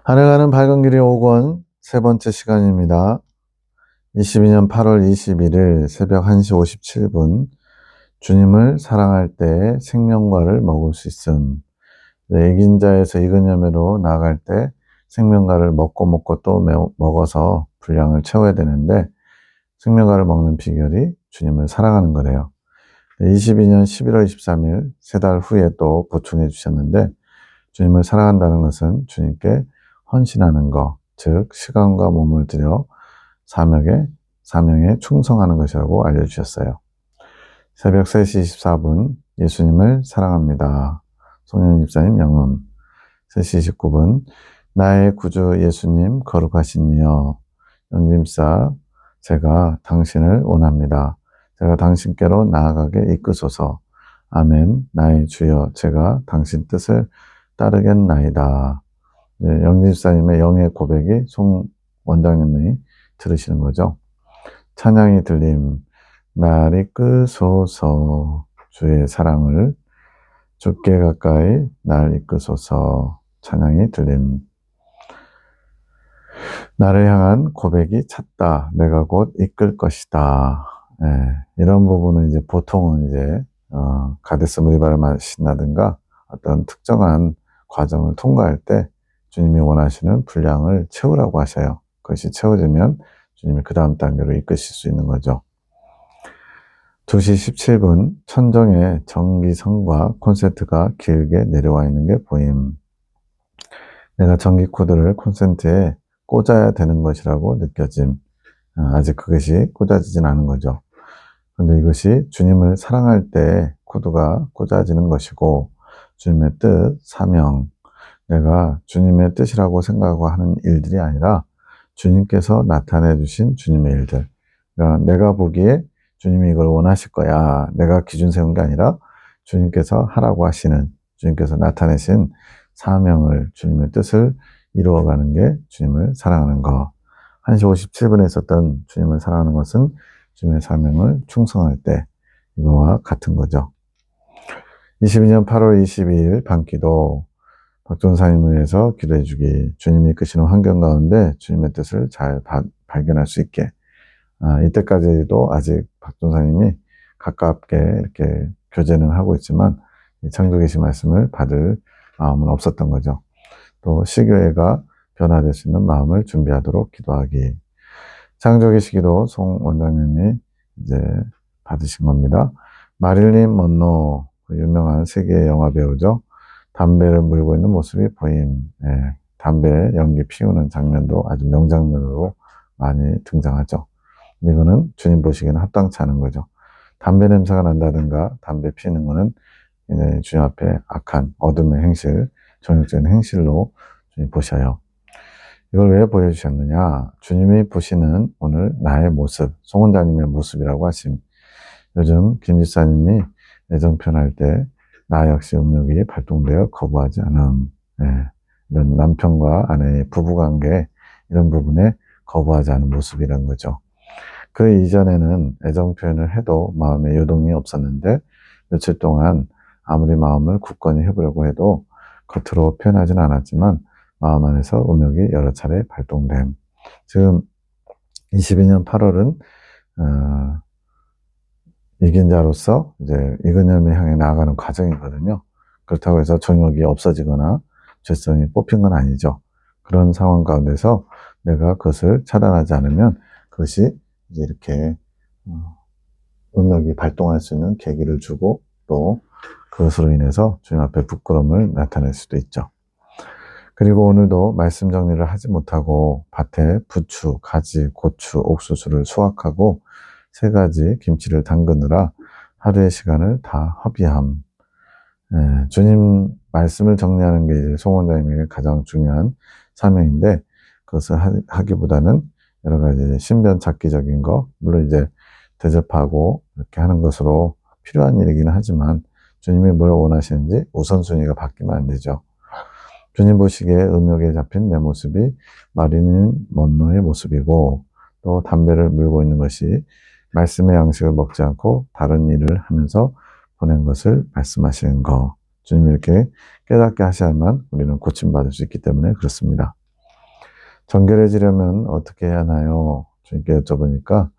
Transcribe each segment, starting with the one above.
하늘가는 밝은 길이 5권 세 번째 시간입니다. 22년 8월 21일 새벽 1시 57분 주님을 사랑할 때 생명과를 먹을 수 있음. 이긴 자에서 익은 열매로 나아갈 때 생명과를 먹고 또 먹어서 분량을 채워야 되는데 생명과를 먹는 비결이 주님을 사랑하는 거래요. 22년 11월 23일 세 달 후에 또 보충해 주셨는데 주님을 사랑한다는 것은 주님께 헌신하는 것, 즉 시간과 몸을 들여 사명에 충성하는 것이라고 알려주셨어요. 새벽 3시 24분 예수님을 사랑합니다. 송영 집사님 영음 3시 29분 나의 구주 예수님 거룩하신 이여 영림사 제가 당신을 원합니다. 제가 당신께로 나아가게 이끄소서. 아멘. 나의 주여 제가 당신 뜻을 따르겠나이다. 네, 영집사님의 영의 고백이 송 원장님이 들으시는 거죠. 찬양이 들림, 날 이끄소서, 주의 사랑을 주께 가까이 날 이끄소서, 찬양이 들림. 나를 향한 고백이 찼다. 내가 곧 이끌 것이다. 네, 이런 부분은 이제 보통은 이제 가데스 무리바를 마신다든가 어떤 특정한 과정을 통과할 때 주님이 원하시는 분량을 채우라고 하셔요. 그것이 채워지면 주님이 그 다음 단계로 이끄실 수 있는 거죠. 2시 17분 천정에 전기선과 콘센트가 길게 내려와 있는 게 보임. 내가 전기 코드를 콘센트에 꽂아야 되는 것이라고 느껴짐. 아직 그것이 꽂아지진 않은 거죠. 그런데 이것이 주님을 사랑할 때 코드가 꽂아지는 것이고 주님의 뜻, 사명, 내가 주님의 뜻이라고 생각하고 하는 일들이 아니라 주님께서 나타내 주신 주님의 일들. 그러니까 내가 보기에 주님이 이걸 원하실 거야. 내가 기준 세운 게 아니라 주님께서 하라고 하시는, 주님께서 나타내신 사명을, 주님의 뜻을 이루어가는 게 주님을 사랑하는 것. 1시 57분에 있었던 주님을 사랑하는 것은 주님의 사명을 충성할 때 이거와 같은 거죠. 22년 8월 22일 밤기도 박전사님을 위해서 기도해 주기. 주님이 이끄시는 환경 가운데 주님의 뜻을 잘 발견할 수 있게. 이때까지도 아직 박전사님이 가깝게 이렇게 교제는 하고 있지만 창조계시 말씀을 받을 마음은 없었던 거죠. 또 시교회가 변화될 수 있는 마음을 준비하도록 기도하기. 창조계시 기도 송 원장님이 이제 받으신 겁니다. 마릴린 먼로, 유명한 세계 영화 배우죠. 담배를 물고 있는 모습이 보임. 예, 담배 연기 피우는 장면도 아주 명장면으로 많이 등장하죠. 이거는 주님 보시기에는 합당치 않은 거죠. 담배 냄새가 난다든가 담배 피우는 거는 이제 주님 앞에 악한 어둠의 행실, 정욕적인 행실로 주님 보셔요. 이걸 왜 보여주셨느냐? 주님이 보시는 오늘 나의 모습, 송 원장님의 모습이라고 하심. 요즘 김 지사님이 애정 표현할 때 나 역시 음욕이 발동되어 거부하지 않음. 예, 이런 남편과 아내의 부부관계 이런 부분에 거부하지 않은 모습이라는 거죠. 그 이전에는 애정 표현을 해도 마음에 요동이 없었는데 며칠 동안 아무리 마음을 굳건히 해보려고 해도 겉으로 표현하지는 않았지만 마음 안에서 음욕이 여러 차례 발동됨. 지금 22년 8월은 이긴 자로서 이제 익은 열매 향해 나아가는 과정이거든요. 그렇다고 해서 정욕이 없어지거나 죄성이 뽑힌 건 아니죠. 그런 상황 가운데서 내가 그것을 차단하지 않으면 그것이 이제 이렇게 음욕이 발동할 수 있는 계기를 주고 또 그것으로 인해서 주님 앞에 부끄러움을 나타낼 수도 있죠. 그리고 오늘도 말씀 정리를 하지 못하고 밭에 부추, 가지, 고추, 옥수수를 수확하고 3가지 김치를 담그느라 하루의 시간을 다 허비함. 예, 주님 말씀을 정리하는 게 이제 송 원장님에게 가장 중요한 사명인데 그것을 하기보다는 여러 가지 신변 찾기적인 거, 물론 이제 대접하고 이렇게 하는 것으로 필요한 일이긴 하지만 주님이 뭘 원하시는지 우선순위가 바뀌면 안 되죠. 주님 보시기에 음욕에 잡힌 내 모습이 마리는 먼로의 모습이고 또 담배를 물고 있는 것이 말씀의 양식을 먹지 않고 다른 일을 하면서 보낸 것을 말씀하시는 거. 주님이 이렇게 깨닫게 하셔야만 우리는 고침받을 수 있기 때문에 그렇습니다. 정결해지려면 어떻게 해야 하나요? 주님께 여쭤보니까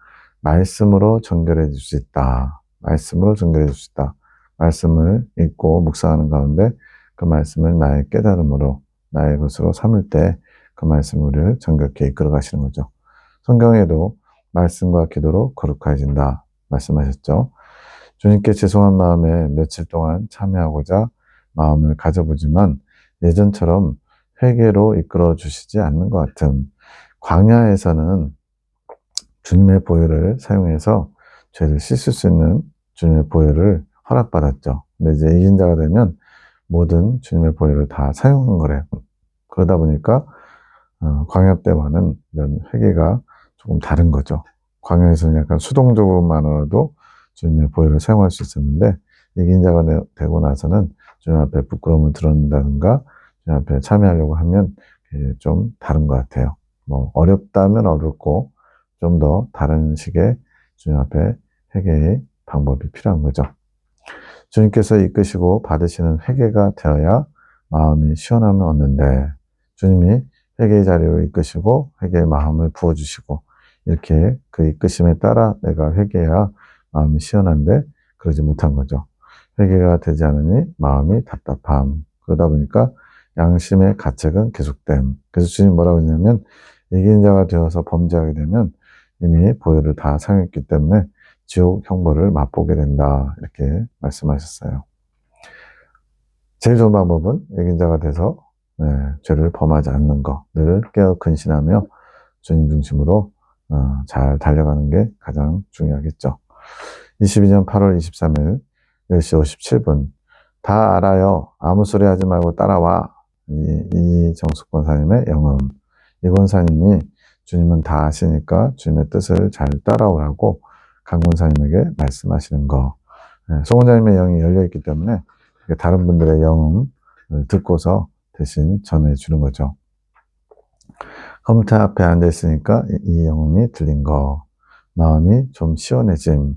말씀으로 정결해 줄 수 있다. 말씀으로 정결해 줄 수 있다. 말씀을 읽고 묵상하는 가운데 그 말씀을 나의 깨달음으로 나의 것으로 삼을 때 그 말씀이 우리를 정결케 이끌어 가시는 거죠. 성경에도 말씀과 기도로 거룩해진다 말씀하셨죠. 주님께 죄송한 마음에 며칠 동안 참여하고자 마음을 가져보지만 예전처럼 회개로 이끌어 주시지 않는 것 같은 광야에서는 주님의 보혈을 사용해서 죄를 씻을 수 있는 주님의 보혈을 허락받았죠. 근데 이제 이긴 자가 되면 모든 주님의 보혈을 다 사용한 거래요. 그러다 보니까 광야 때와는 이런 회개가 조금 다른 거죠. 광야에서는 약간 수동적으로만으로도 주님의 보혈을 사용할 수 있었는데 이긴 자가 되고 나서는 주님 앞에 부끄러움을 드러낸다든가 주님 앞에 참여하려고 하면 좀 다른 것 같아요. 뭐 어렵다면 어렵고 좀 더 다른 식의 주님 앞에 회개의 방법이 필요한 거죠. 주님께서 이끄시고 받으시는 회개가 되어야 마음이 시원함을 얻는데 주님이 회개의 자리로 이끄시고 회개의 마음을 부어주시고 이렇게 그 이끄심에 따라 내가 회개해야 마음이 시원한데 그러지 못한 거죠. 회개가 되지 않으니 마음이 답답함. 그러다 보니까 양심의 가책은 계속됨. 그래서 주님 뭐라고 했냐면 이긴 자가 되어서 범죄하게 되면 이미 보혈을 다 사용했기 때문에 지옥 형벌을 맛보게 된다. 이렇게 말씀하셨어요. 제일 좋은 방법은 이긴 자가 돼서 죄를 범하지 않는 거 늘 깨어 근신하며 주님 중심으로 잘 달려가는 게 가장 중요하겠죠. 22년 8월 23일 10시 57분 다 알아요. 아무 소리 하지 말고 따라와. 이정숙 권사님의 영음. 이 권사님이 주님은 다 아시니까 주님의 뜻을 잘 따라오라고 강 권사님에게 말씀하시는 거. 송 권사님의 영이 열려있기 때문에 다른 분들의 영음을 듣고서 대신 전해주는 거죠. 컴퓨터 앞에 앉아있으니까 이 영음이 들린 거. 마음이 좀 시원해짐.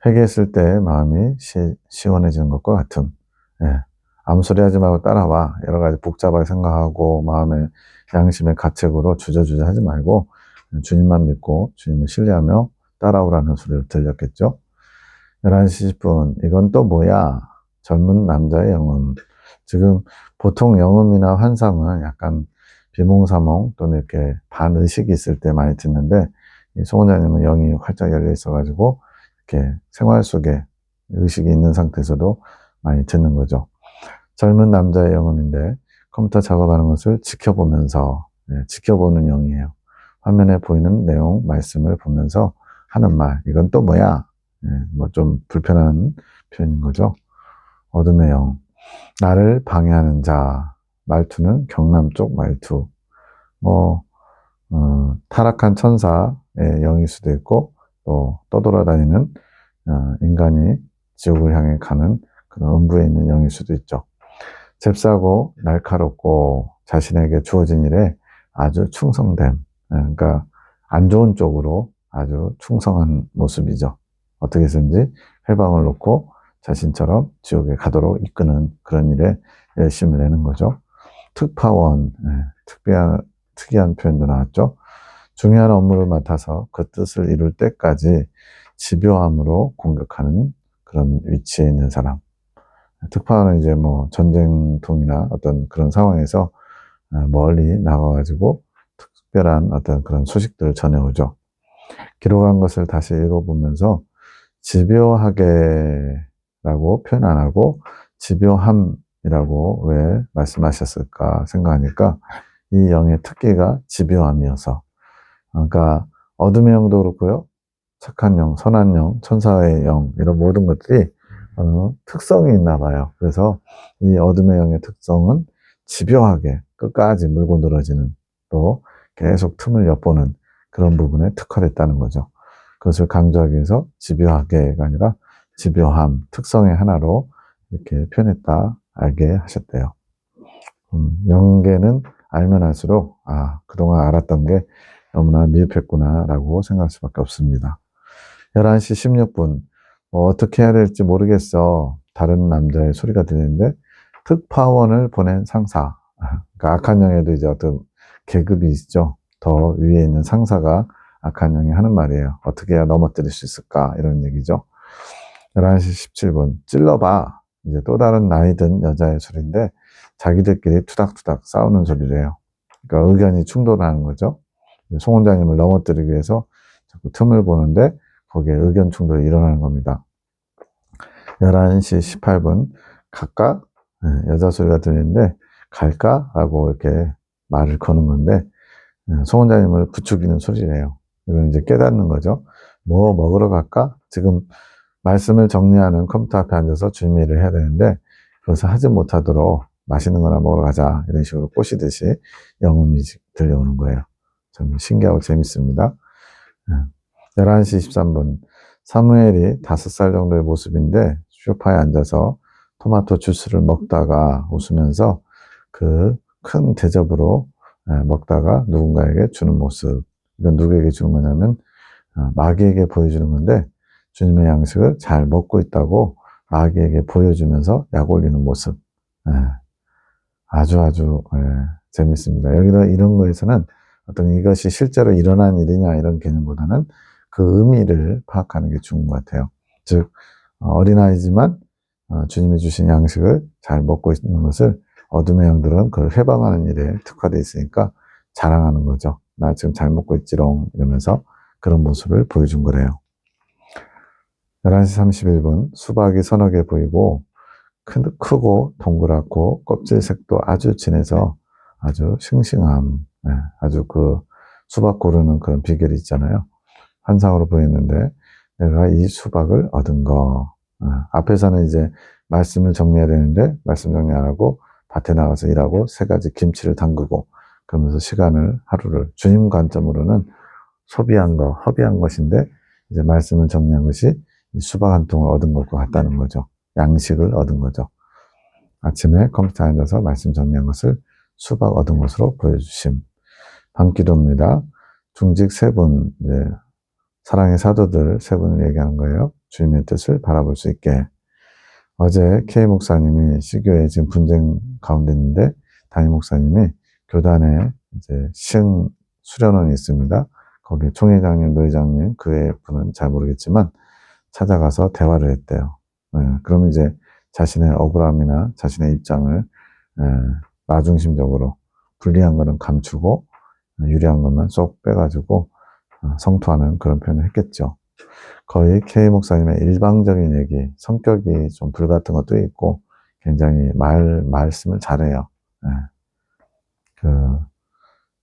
회개했을 때 마음이 시원해지는 것과 같음. 아무 소리 하지 말고 따라와. 여러 가지 복잡하게 생각하고 마음의 양심의 가책으로 주저주저 하지 말고 주님만 믿고 주님을 신뢰하며 따라오라는 소리를 들렸겠죠. 11시 10분 이건 또 뭐야? 젊은 남자의 영음. 지금 보통 영음이나 환상은 약간 비몽사몽 또는 이렇게 반의식이 있을 때 많이 듣는데 이 송원자님은 영이 활짝 열려 있어가지고 이렇게 생활 속에 의식이 있는 상태에서도 많이 듣는 거죠. 젊은 남자의 영음인데 컴퓨터 작업하는 것을 지켜보면서 지켜보는 영이에요. 화면에 보이는 내용, 말씀을 보면서 하는 말. 이건 또 뭐야? 뭐 좀 불편한 표현인 거죠. 어둠의 영. 나를 방해하는 자. 말투는 경남 쪽 말투. 타락한 천사의 영일 수도 있고 또 떠돌아다니는 인간이 지옥을 향해 가는 그런 음부에 있는 영일 수도 있죠. 잽싸고 날카롭고 자신에게 주어진 일에 아주 충성됨. 그러니까 안 좋은 쪽으로 아주 충성한 모습이죠. 어떻게 해서든지 회방을 놓고 자신처럼 지옥에 가도록 이끄는 그런 일에 열심을 내는 거죠. 특파원, 특이한 표현도 나왔죠. 중요한 업무를 맡아서 그 뜻을 이룰 때까지 집요함으로 공격하는 그런 위치에 있는 사람. 특파원은 이제 뭐 전쟁통이나 어떤 그런 상황에서 멀리 나가가지고 특별한 어떤 그런 소식들을 전해오죠. 기록한 것을 다시 읽어보면서 집요하게라고 표현 안 하고 집요함이라고 왜 말씀하셨을까 생각하니까 이 영의 특기가 집요함이어서 그러니까 어둠의 영도 그렇고요. 착한 영, 선한 영, 천사의 영 이런 모든 것들이 특성이 있나 봐요. 그래서 이 어둠의 영의 특성은 집요하게 끝까지 물고 늘어지는 또 계속 틈을 엿보는 그런 부분에 특화됐다는 거죠. 그것을 강조하기 위해서 집요하게가 아니라 집요함, 특성의 하나로 이렇게 표현했다, 알게 하셨대요. 영계는 알면 알수록 그동안 알았던 게 너무나 미흡했구나라고 생각할 수밖에 없습니다. 11시 16분 뭐 어떻게 해야 될지 모르겠어. 다른 남자의 소리가 들리는데 특파원을 보낸 상사. 그러니까 악한 영에도 이제 어떤 계급이 있죠. 더 위에 있는 상사가 악한 영이 하는 말이에요. 어떻게 해야 넘어뜨릴 수 있을까? 이런 얘기죠. 11시 17분. 찔러봐. 이제 또 다른 나이 든 여자의 소리인데 자기들끼리 투닥투닥 싸우는 소리래요. 그러니까 의견이 충돌하는 거죠. 송 원장님을 넘어뜨리기 위해서 자꾸 틈을 보는데 거기에 의견 충돌이 일어나는 겁니다. 11시 18분. 갈까? 여자 소리가 들리는데 갈까? 라고 이렇게 말을 거는 건데 송 원장님을 부추기는 소리래요. 이건 이제 깨닫는 거죠. 뭐 먹으러 갈까? 지금 말씀을 정리하는 컴퓨터 앞에 앉아서 주임 일을 해야 되는데 그것을 하지 못하도록 맛있는 거나 먹으러 가자 이런 식으로 꼬시듯이 영음이 들려오는 거예요. 좀 신기하고 재밌습니다. 11시 23분. 사무엘이 5살 정도의 모습인데 소파에 앉아서 토마토 주스를 먹다가 웃으면서 그 큰 대접으로 먹다가 누군가에게 주는 모습. 이건 누구에게 주는 거냐면 마귀에게 보여주는 건데 주님의 양식을 잘 먹고 있다고 마귀에게 보여주면서 약 올리는 모습. 아주 재밌습니다. 이런 거에서는 어떤 이것이 실제로 일어난 일이냐 이런 개념보다는 그 의미를 파악하는 게 좋은 것 같아요. 즉 어린아이지만 주님이 주신 양식을 잘 먹고 있는 것을 어둠의 영들은 그걸 해방하는 일에 특화되어 있으니까 자랑하는 거죠. 나 지금 잘 먹고 있지롱 이러면서 그런 모습을 보여준 거래요. 11시 31분. 수박이 서너 개 보이고 크고 동그랗고 껍질색도 아주 진해서 아주 싱싱함, 아주 그 수박 고르는 그런 비결이 있잖아요. 환상으로 보이는데 내가 이 수박을 얻은 거. 앞에서는 이제 말씀을 정리해야 되는데 말씀 정리 안 하고 밭에 나가서 일하고 3가지 김치를 담그고 그러면서 하루를 주님 관점으로는 소비한 거, 허비한 것인데 이제 말씀을 정리한 것이 수박 한 통을 얻은 것과 같다는 거죠. 양식을 얻은 거죠. 아침에 컴퓨터에 앉아서 말씀 정리한 것을 수박 얻은 것으로 보여주심. 밤기도입니다. 중직 3분, 이제 사랑의 사도들 3분을 얘기하는 거예요. 주님의 뜻을 바라볼 수 있게. 어제 K 목사님이 시교에 지금 분쟁 가운데 있는데 담임 목사님이 교단에 이제 수련원이 있습니다. 거기 총회장님, 노회장님, 그 외의 분은 잘 모르겠지만 찾아가서 대화를 했대요. 그러면 이제 자신의 억울함이나 자신의 입장을 나중심적으로 불리한 거는 감추고 유리한 것만 쏙 빼가지고 성토하는 그런 표현을 했겠죠. 거의 K 목사님의 일방적인 얘기, 성격이 좀 불같은 것도 있고 굉장히 말씀을 잘해요.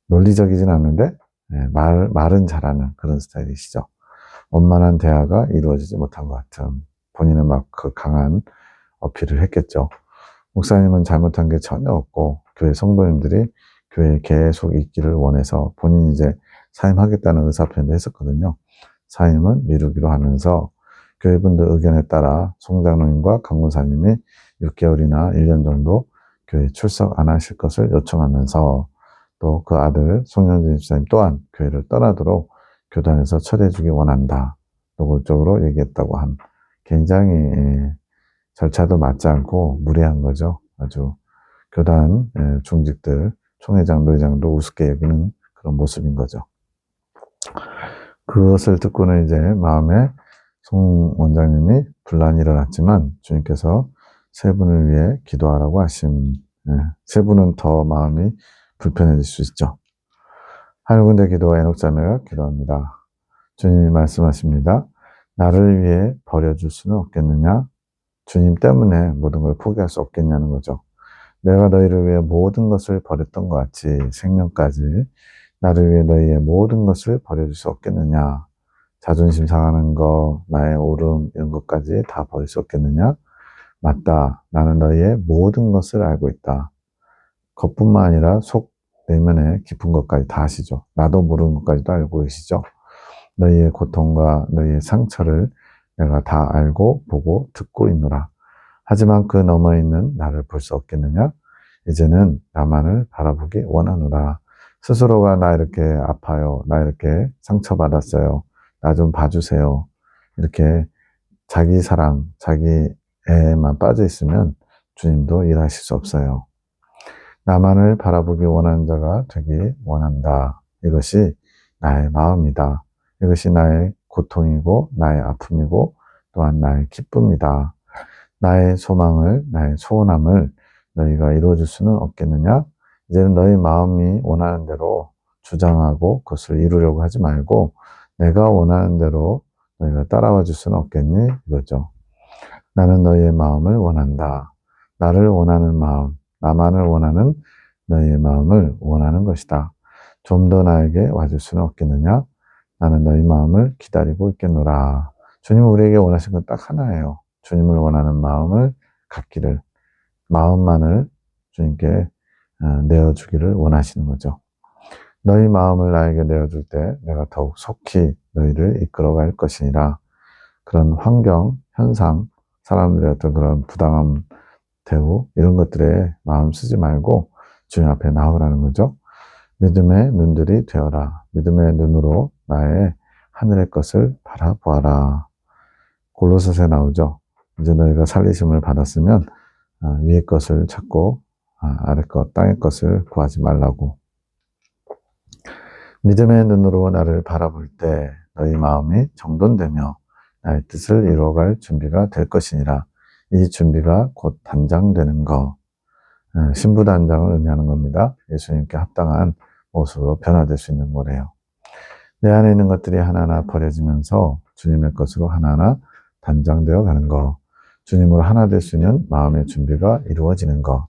논리적이진 않은데 말은 잘하는 그런 스타일이시죠. 원만한 대화가 이루어지지 못한 것 같은 본인은 막 그 강한 어필을 했겠죠. 목사님은 잘못한 게 전혀 없고 교회 성도님들이 교회에 계속 있기를 원해서 본인이 이제 사임하겠다는 의사표현도 했었거든요. 사임은 미루기로 하면서 교회분들 의견에 따라 송장로님과 강문사님이 6개월이나 1년 정도 교회 출석 안 하실 것을 요청하면서 또 그 아들 송영진 집사님 또한 교회를 떠나도록 교단에서 처리해주기 원한다. 노골적으로 얘기했다고 한 굉장히 절차도 맞지 않고 무례한 거죠. 아주 교단 중직들, 총회장, 노회장도 우습게 여기는 그런 모습인 거죠. 그것을 듣고는 이제 마음에 송 원장님이 분란이 일어났지만 주님께서 3분을 위해 기도하라고 하심. 3분은 더 마음이 불편해질 수 있죠. 하늘군대 기도와 에녹자매가 기도합니다. 주님이 말씀하십니다. 나를 위해 버려줄 수는 없겠느냐? 주님 때문에 모든 걸 포기할 수 없겠냐는 거죠. 내가 너희를 위해 모든 것을 버렸던 것 같이 생명까지 나를 위해 너희의 모든 것을 버려줄 수 없겠느냐? 자존심 상하는 거, 나의 오름 이런 것까지 다 버릴 수 없겠느냐? 맞다. 나는 너희의 모든 것을 알고 있다. 겉뿐만 아니라 속 내면의 깊은 것까지 다 아시죠. 나도 모르는 것까지도 알고 계시죠. 너희의 고통과 너희의 상처를 내가 다 알고 보고 듣고 있노라. 하지만 그 너머에 있는 나를 볼 수 없겠느냐? 이제는 나만을 바라보기 원하노라. 스스로가 나 이렇게 아파요. 나 이렇게 상처받았어요. 나 좀 봐주세요. 이렇게 자기 사랑, 자기 애만 빠져 있으면 주님도 일하실 수 없어요. 나만을 바라보기 원하는 자가 되기 원한다. 이것이 나의 마음이다. 이것이 나의 고통이고 나의 아픔이고 또한 나의 기쁨이다. 나의 소망을, 나의 소원함을 너희가 이루어줄 수는 없겠느냐? 이제는 너희 마음이 원하는 대로 주장하고 그것을 이루려고 하지 말고 내가 원하는 대로 너희가 따라와 줄 수는 없겠니? 이거죠. 나는 너희의 마음을 원한다. 나를 원하는 마음, 나만을 원하는 너희의 마음을 원하는 것이다. 좀 더 나에게 와줄 수는 없겠느냐? 나는 너희 마음을 기다리고 있겠노라. 주님은 우리에게 원하신 건 딱 하나예요. 주님을 원하는 마음을 갖기를, 마음만을 주님께 내어주기를 원하시는 거죠. 너희 마음을 나에게 내어줄 때 내가 더욱 속히 너희를 이끌어갈 것이니라. 그런 환경, 현상, 사람들의 어떤 그런 부당함, 대우 이런 것들에 마음 쓰지 말고 주님 앞에 나오라는 거죠. 믿음의 눈들이 되어라. 믿음의 눈으로 나의 하늘의 것을 바라보아라. 골로새서에 나오죠. 이제 너희가 살리심을 받았으면 위의 것을 찾고 아래 것, 땅의 것을 구하지 말라고. 믿음의 눈으로 나를 바라볼 때 너희 마음이 정돈되며 나의 뜻을 이루어갈 준비가 될 것이니라. 이 준비가 곧 단장되는 것, 신부단장을 의미하는 겁니다. 예수님께 합당한 모습으로 변화될 수 있는 거래요. 내 안에 있는 것들이 하나하나 버려지면서 주님의 것으로 하나하나 단장되어 가는 것, 주님으로 하나 될 수 있는 마음의 준비가 이루어지는 것,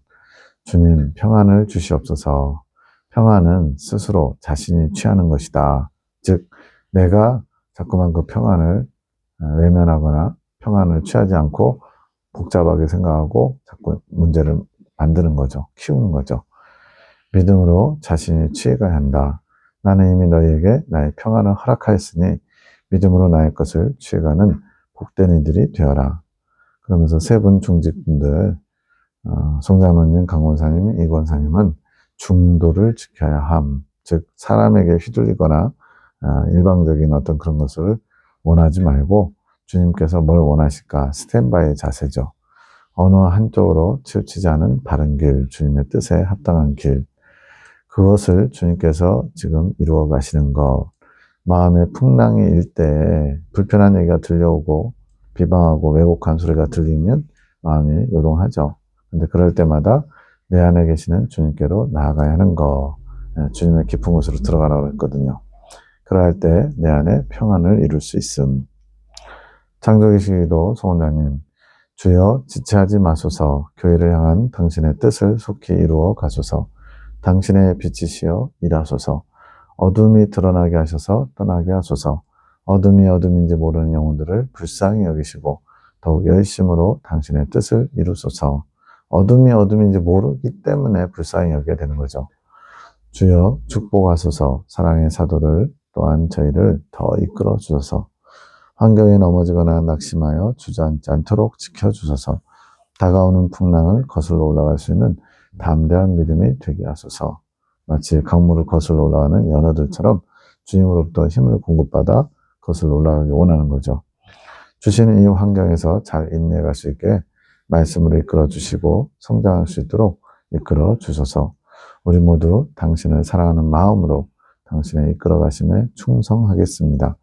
주님 평안을 주시옵소서. 평안은 스스로 자신이 취하는 것이다. 즉 내가 자꾸만 그 평안을 외면하거나 평안을 취하지 않고 복잡하게 생각하고 자꾸 문제를 만드는 거죠. 키우는 거죠. 믿음으로 자신이 취해가야 한다. 나는 이미 너희에게 나의 평안을 허락하였으니 믿음으로 나의 것을 취해가는 복된 이들이 되어라. 그러면서 세 분 중직분들, 송장로님, 강원사님, 이권사님은 중도를 지켜야 함. 즉 사람에게 휘둘리거나 일방적인 어떤 그런 것을 원하지 말고 주님께서 뭘 원하실까? 스탠바이 자세죠. 어느 한쪽으로 치우치지 않은 바른 길, 주님의 뜻에 합당한 길. 그것을 주님께서 지금 이루어 가시는 것. 마음의 풍랑이 일 때 불편한 얘기가 들려오고 비방하고 왜곡한 소리가 들리면 마음이 요동하죠. 근데 그럴 때마다 내 안에 계시는 주님께로 나아가야 하는 거. 주님의 깊은 곳으로 들어가라고 했거든요. 그럴 때 내 안에 평안을 이룰 수 있음. 창조기시기도 소원장님, 주여 지체하지 마소서. 교회를 향한 당신의 뜻을 속히 이루어 가소서. 당신의 빛이시여 일하소서. 어둠이 드러나게 하셔서 떠나게 하소서. 어둠이 어둠인지 모르는 영혼들을 불쌍히 여기시고 더욱 열심으로 당신의 뜻을 이루소서. 어둠이 어둠인지 모르기 때문에 불쌍히 여기게 되는 거죠. 주여 축복하소서. 사랑의 사도를 또한 저희를 더 이끌어 주소서. 환경에 넘어지거나 낙심하여 주저앉지 않도록 지켜주소서. 다가오는 풍랑을 거슬러 올라갈 수 있는 담대한 믿음이 되게 하소서. 마치 강물을 거슬러 올라가는 연어들처럼 주님으로부터 힘을 공급받아 거슬러 올라가기 원하는 거죠. 주시는 이 환경에서 잘 인내할 수 있게 말씀으로 이끌어 주시고 성장할 수 있도록 이끌어 주소서. 우리 모두 당신을 사랑하는 마음으로 당신의 이끌어 가심에 충성하겠습니다.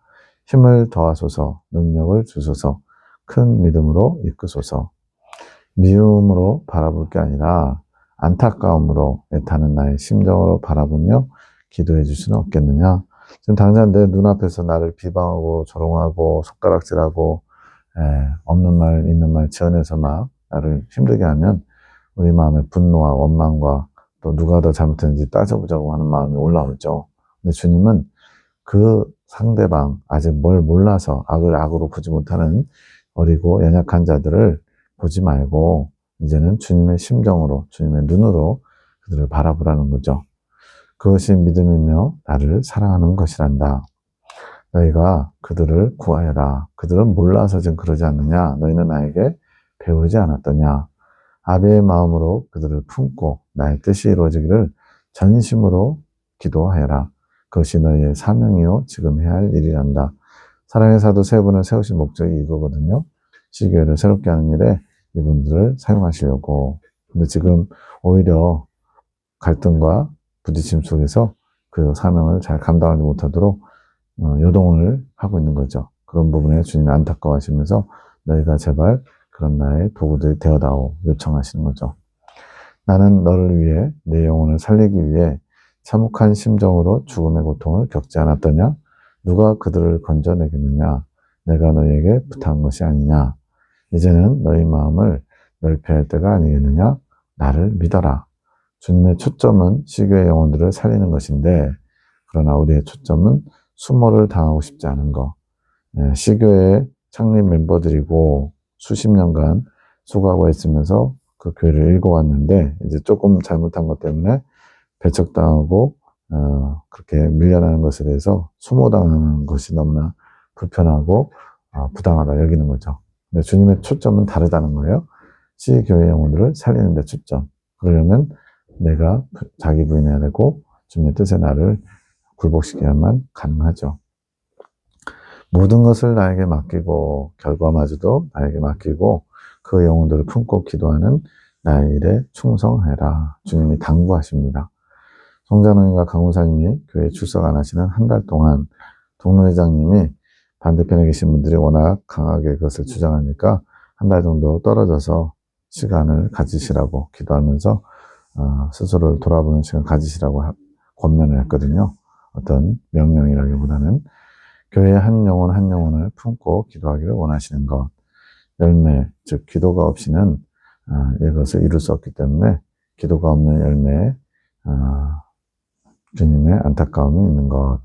힘을 더하소서, 능력을 주소서, 큰 믿음으로 이끄소서. 미움으로 바라볼 게 아니라 안타까움으로 애타는 나의 심정으로 바라보며 기도해 줄 수는 없겠느냐? 지금 당장 내 눈앞에서 나를 비방하고 조롱하고 손가락질하고 없는 말 있는 말 지어내서 막 나를 힘들게 하면 우리 마음에 분노와 원망과 또 누가 더 잘못했는지 따져보자고 하는 마음이 올라오죠. 근데 주님은 그 상대방 아직 뭘 몰라서 악을 악으로 보지 못하는 어리고 연약한 자들을 보지 말고 이제는 주님의 심정으로 주님의 눈으로 그들을 바라보라는 거죠. 그것이 믿음이며 나를 사랑하는 것이란다. 너희가 그들을 구하여라. 그들은 몰라서 지금 그러지 않느냐. 너희는 나에게 배우지 않았더냐. 아비의 마음으로 그들을 품고 나의 뜻이 이루어지기를 전심으로 기도하여라. 그것이 너희의 사명이요 지금 해야 할 일이란다. 사랑의 사도 세 분을 세우신 목적이 이거거든요. 시교회를 새롭게 하는 일에 이분들을 사용하시려고. 근데 지금 오히려 갈등과 부딪힘 속에서 그 사명을 잘 감당하지 못하도록 요동을 하고 있는 거죠. 그런 부분에 주님이 안타까워하시면서 너희가 제발 그런 나의 도구들이 되어다오 요청하시는 거죠. 나는 너를 위해 내 영혼을 살리기 위해 참혹한 심정으로 죽음의 고통을 겪지 않았더냐? 누가 그들을 건져내겠느냐? 내가 너희에게 부탁한 것이 아니냐? 이제는 너희 마음을 넓혀야 할 때가 아니겠느냐? 나를 믿어라. 주님의 초점은 시교의 영혼들을 살리는 것인데, 그러나 우리의 초점은 수모를 당하고 싶지 않은 것. 시교의 창립 멤버들이고 수십 년간 수고하고 있으면서 그 교회를 읽어왔는데, 이제 조금 잘못한 것 때문에 배척당하고 그렇게 밀려나는 것에 대해서 수모당하는 것이 너무나 불편하고 부당하다 여기는 거죠. 근데 주님의 초점은 다르다는 거예요. 시교의 영혼들을 살리는 데 초점. 그러려면 내가 자기 부인해야 되고 주님의 뜻에 나를 굴복시켜야만 가능하죠. 모든 것을 나에게 맡기고 결과마저도 나에게 맡기고 그 영혼들을 품고 기도하는 나의 일에 충성해라. 주님이 당부하십니다. 송장로님과 강무사님이 교회에 출석 안 하시는 한 달 동안 동로회장님이 반대편에 계신 분들이 워낙 강하게 그것을 주장하니까 한 달 정도 떨어져서 시간을 가지시라고 기도하면서 스스로를 돌아보는 시간 가지시라고 권면을 했거든요. 어떤 명령이라기보다는 교회의 한 영혼 한 영혼을 품고 기도하기를 원하시는 것. 열매, 즉 기도가 없이는 이것을 이룰 수 없기 때문에 기도가 없는 열매에 주님의 안타까움이 있는 것.